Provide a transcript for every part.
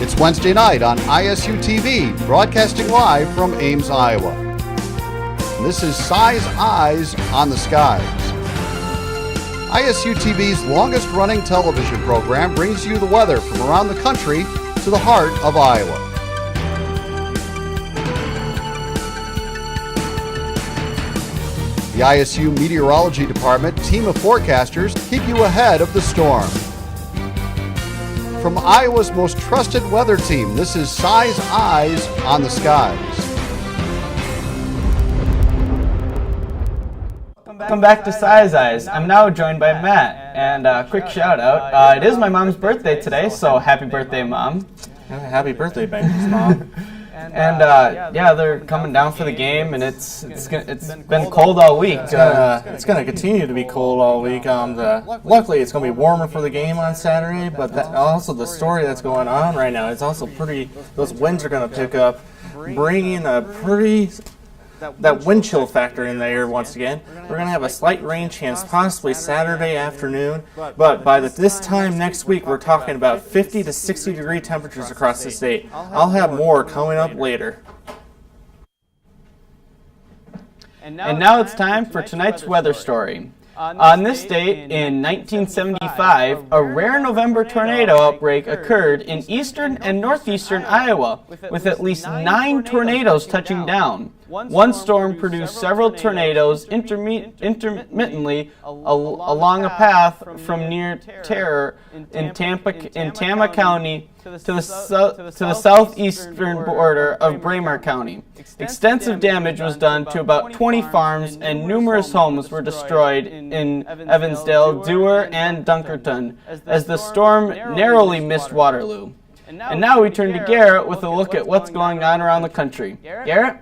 It's Wednesday night on ISU TV, broadcasting live from Ames, Iowa. And this is Si's Eyes on the Skies. ISU TV's longest-running television program brings you the weather from around the country to the heart of Iowa. The ISU Meteorology Department team of forecasters keep you ahead of the storm. From Iowa's most trusted weather team, this is Si's Eyes on the Skies. Welcome back to Si's Eyes. I'm now joined by Matt, and a quick shout out. It is my mom's birthday today, so happy birthday, Mom. Happy birthday, Benji's mom. And yeah, they're coming down for the game, and it's been cold all week. It's going to continue to be cold all week. Luckily, it's going to be warmer for the game on Saturday, but also the story that's going on right now, it's also pretty. Those winds are going to pick up, bringing that wind chill factor in the air once again. We're going to have a slight rain chance possibly Saturday afternoon, but by this time next week we're talking about 50 to 60 degree temperatures across the state. I'll have more coming up later. And now it's time for tonight's weather story. On this date in 1975, a rare November tornado outbreak occurred in eastern and northeastern Iowa, with at least 9 tornadoes touching down. One storm produced several tornadoes intermittently along a path from near Terror in Tama County to the southeastern border of Braemar County. Extensive damage was done to about 20 farms, and numerous homes were destroyed in Evansdale, Dewar, and Dunkerton as the storm narrowly missed Waterloo. And now we turn to Garrett with a look at what's going on around the country. Garrett?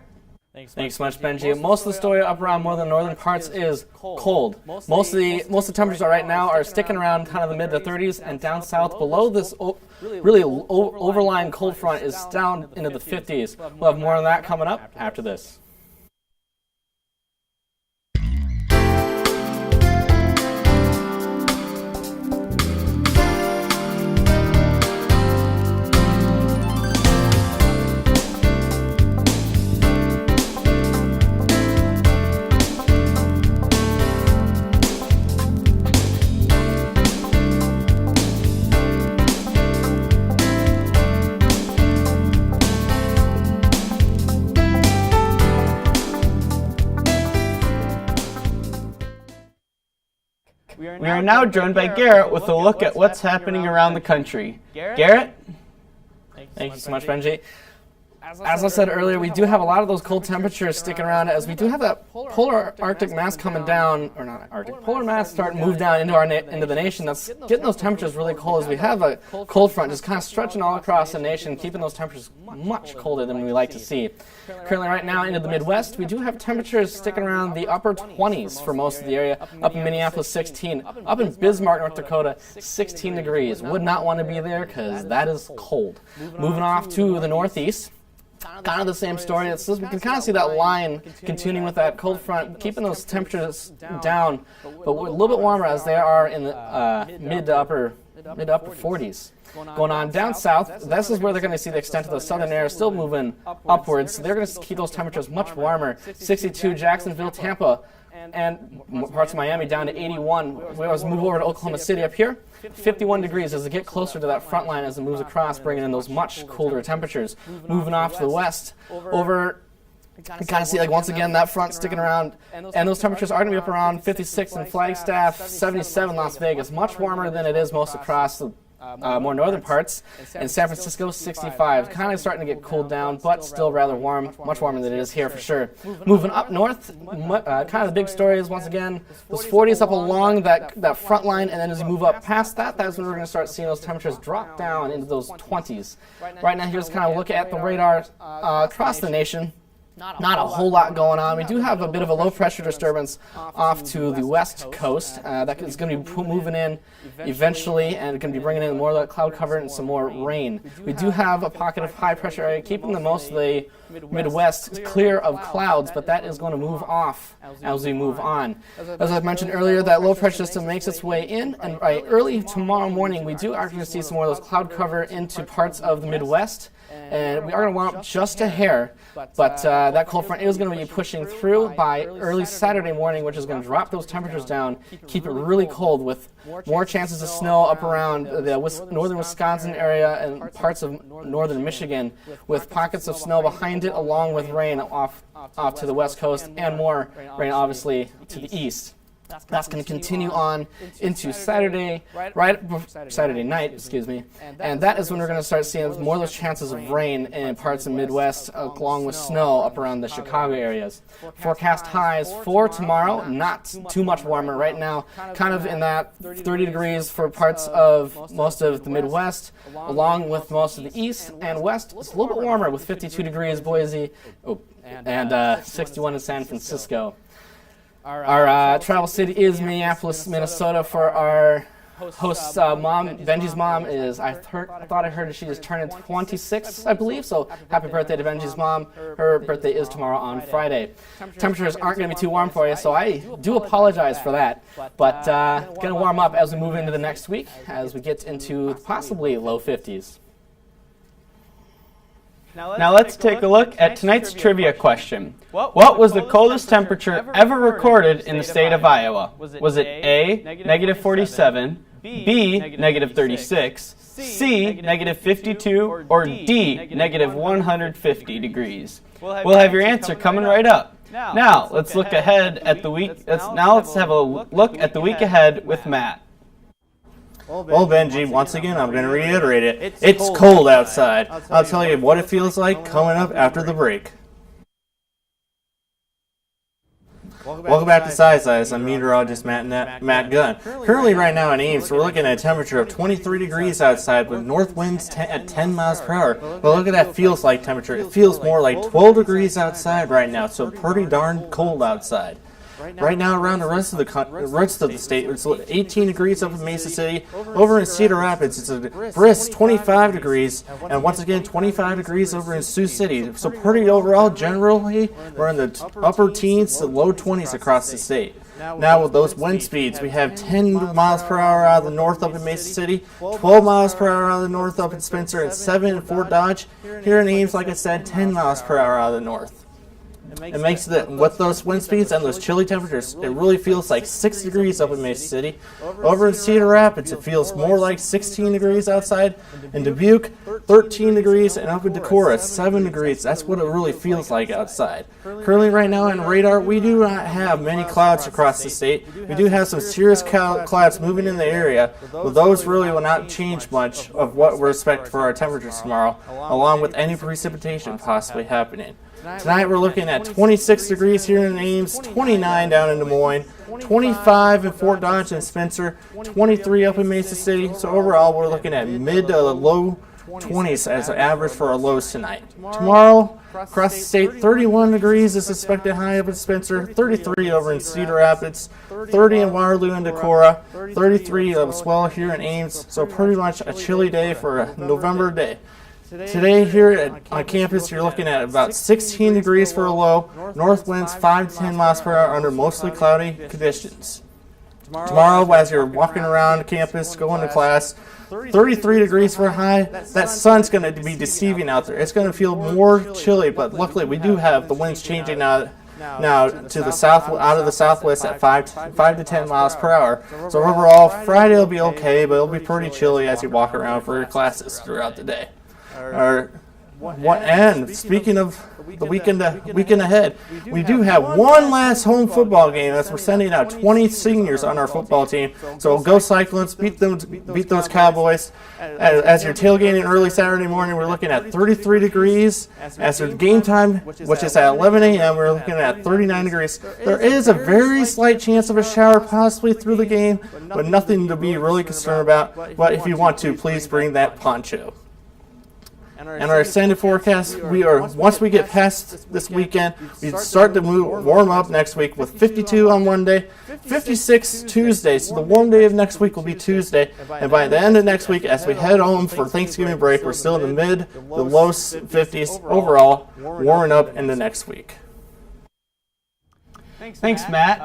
Thanks so much, Benji. Most of the story up around more of the northern parts is cold. Most of the temperatures right now are sticking around kind of the mid to 30s, and down south below this really overlying cold front is down into the 50s. We'll have more on that coming up after this. We are now joined by Garrett with a look at what's happening around the country. Garrett? Thank you so much, Benji. As I said earlier, we do have a lot of those cold temperatures sticking around as we do have that polar Arctic mass coming down, or not Arctic, polar mass starting to move down into the nation. That's getting those temperatures really cold as we have a cold front just kind of stretching all across the nation, keeping those temperatures much colder than we like to see. Currently right now into the Midwest, we do have temperatures sticking around the upper 20s for most of the area. Up in Minneapolis, 16. Up in Bismarck, North Dakota, 16 degrees. Would not want to be there because that is cold. Moving off to the Northeast. Kind of the same story. We can kind of see that line continuing with that cold front, keeping those temperatures down, but a little bit warmer as they are in the mid to upper 40s. Going on down south, this is where they're going to see the extent of the southern air still moving upwards. So they're going to keep those temperatures much warmer. 62 Jacksonville, Tampa, and parts of Miami down to 81. We always move over to Oklahoma City up here. 51 degrees as it get closer to that front line as it moves across, bringing in those much colder temperatures. Moving off to the west, over, you kind of see like once again that front sticking around, and those temperatures are going to be up around 56 in Flagstaff, 77 Las Vegas, much warmer than it is most across the more northern parts. In San Francisco, 65. Kind of starting to get cooled down, but still rather warm, much warmer than it is here for sure. Moving up north, kind of the big story is once again those 40s up along that front line, and then as you move up past that, that's when we're going to start seeing those temperatures drop down into those 20s. Right now, here's kind of a look at the radar across the nation. not a whole lot going on. We do have a bit of a low pressure disturbance off to the west coast that is going to be moving in eventually and going to be bringing in more of that cloud cover and some more rain. We do have a pocket of high pressure area keeping the most of the Midwest clear of clouds, but that is going to move off as we move on. As I mentioned earlier, that low pressure system makes its way in, and by early tomorrow morning we do actually see some more of those cloud cover into parts of the Midwest. And we are going to warm up just a hair, but that cold front is going to be pushing through by early Saturday morning, which is going to drop those temperatures down, keep it really cold with more chances of snow up around the northern Wisconsin area and parts of northern Michigan, with pockets of snow behind it along with rain off to the west coast and more rain obviously to the east. That's going to continue on into Saturday night, and that is when we're going to start seeing more of those chances of rain in parts of the Midwest, along with snow up around the Chicago areas. Forecast highs for tomorrow, not too much warmer right now, kind of in that 30 degrees for parts of most of the Midwest, along with most of the east and west. It's a little bit warmer with 52 degrees Boise, and 61 in San Francisco. Our travel city is Minneapolis, Minnesota for our host's mom. Benji's mom is, I thought I heard she is turning 26, I believe, so happy birthday to Benji's mom. Her birthday is tomorrow on Friday. Temperatures aren't going to be too warm for you, so I do apologize for that, but going to warm up as we move into the next week, as we get into possibly low 50s. Now let's take a look at tonight's trivia question. What was the coldest temperature ever recorded in the state of Iowa? Was it A, negative 47, B, negative 36, C, negative 52, or D, negative 150 degrees? We'll have your answer coming right up. Now let's look ahead at the week. Let's have a look at the week ahead with Matt. Well, Benji, once again, I'm going to reiterate it. It's cold outside. I'll tell you what it feels like coming up after the break. Welcome back to Size Eyes. I'm meteorologist Matt Gunn. Currently, right now in Ames, we're looking at a temperature of 23 degrees outside with north winds at 10 miles per hour. But look at that feels like temperature. It feels more like 12 degrees outside right now, so pretty darn cold outside. Right now, around the rest of the state, it's 18 degrees up in Mesa City. Over in Cedar Rapids, it's a brisk 25 degrees, and once again, 25 degrees over in Sioux City. So pretty overall, generally, we're in the upper teens to low 20s across the state. Now with those wind speeds, we have 10 miles per hour out of the north up in Mesa City, 12 miles per hour out of the north up in Spencer, and 7 in Fort Dodge. Here in Ames, like I said, 10 miles per hour out of the north. It makes with those wind speeds and those chilly temperatures, it really feels like 6 degrees up in Mesa City. Over in Cedar Rapids, it feels more like 16 degrees outside. In Dubuque, 13 degrees, and up in Decorah, 7 degrees. That's what it really feels like outside. Currently, right now on radar, we do not have many clouds across the state. We do have some serious clouds moving in the area, but those really will not change much of what we're expecting for our temperatures tomorrow, along with any precipitation possibly happening. Tonight we're looking at 26 degrees here in Ames, 29 down in Des Moines, 25 in Fort Dodge and Spencer, 23 up in Mesa City. So overall we're looking at mid to low 20s as an average for our lows tonight. Tomorrow, across the state, 31 degrees is expected high up in Spencer, 33 over in Cedar Rapids, 30 in Waterloo and Decorah, 33 as well here in Ames. So pretty much a chilly day for a November day. Today here on campus, you're looking at about 16 degrees for a low, north winds 5 to 10 miles per hour under mostly cloudy conditions. Tomorrow, as you're walking around campus, going to class, 33 degrees for a high. That sun's going to be deceiving out there. It's going to feel more chilly, but luckily we do have the winds changing now to the south, out of the southwest at 5 to 10 miles per hour. So overall, Friday will be okay, but it'll be pretty chilly as you walk around for your classes throughout the day. And speaking of the weekend ahead, we do have one last home football game as we're sending out 20 seniors on our football team. So go Cyclones, beat those Cowboys. As you're tailgating early Saturday morning, we're looking at 33 degrees. As the game time, which is at 11 a.m., we're looking at 39 degrees. There is a very slight chance of a shower possibly through the game, but nothing to be really concerned about. But if you want to, please bring that poncho. And our extended forecast, once we get past this weekend, we start to warm up next week with 52 on one day, 56 Tuesday. So the warm day of next week will be Tuesday. And by the end of next week, as we head home for Thanksgiving break, we're still in the the low 50s overall, warming up into next week. Thanks, Matt.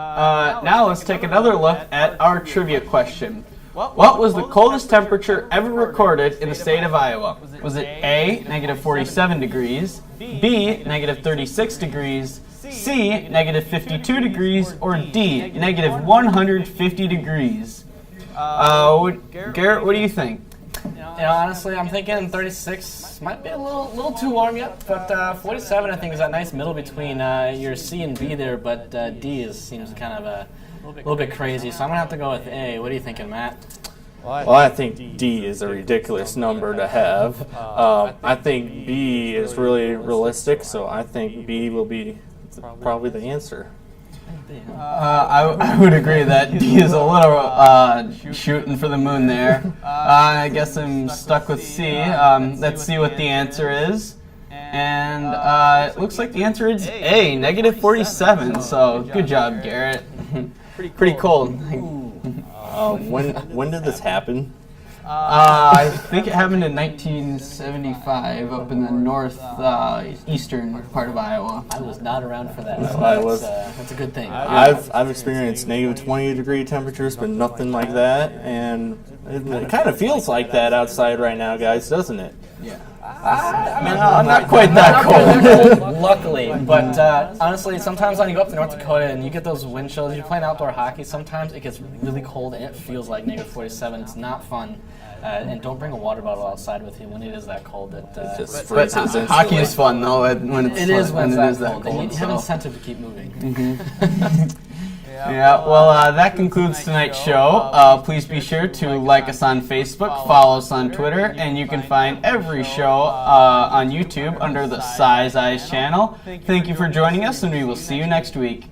Now let's take another look at our trivia question. What was the coldest temperature ever recorded in the state of Iowa? Was it A, negative 47 degrees, B, negative 36 degrees, C, negative 52 degrees, or D, negative 150 degrees? Garrett, what do you think? Honestly, I'm thinking 36 might be a little too warm yet, but 47 I think is that nice middle between your C and B there, but D seems kind of a little bit crazy, so I'm going to have to go with A. What are you thinking, Matt? Well, I think D is a ridiculous number to have. I think B is really realistic, so I think B will be probably the answer. I would agree that D is a little shooting for the moon there. I guess I'm stuck with C. Let's see what the answer is. And it looks like the answer is A, negative 47. So good job, Garrett. Pretty cold. When did this happen? I think it happened in 1975 up in the northeastern part of Iowa. I was not around for that. So that's a good thing. I've experienced negative 20-degree temperatures, but nothing like that, and it kind of feels like that outside right now, guys, doesn't it? Yeah. Not quite that cold. Luckily, but honestly, sometimes when you go up to North Dakota and you get those wind chills, you're playing outdoor hockey, sometimes it gets really cold and it feels like negative 47. It's not fun. And don't bring a water bottle outside with you when it is that cold. It just but hockey is fun though when it's that cold. And you have incentive to keep moving. Mm-hmm. Yeah, well, that concludes tonight's show. Please be sure to like us on Facebook, follow us on Twitter, and you can find every show on YouTube under the Size Eyes channel. Thank you for joining us, and we will see you next week.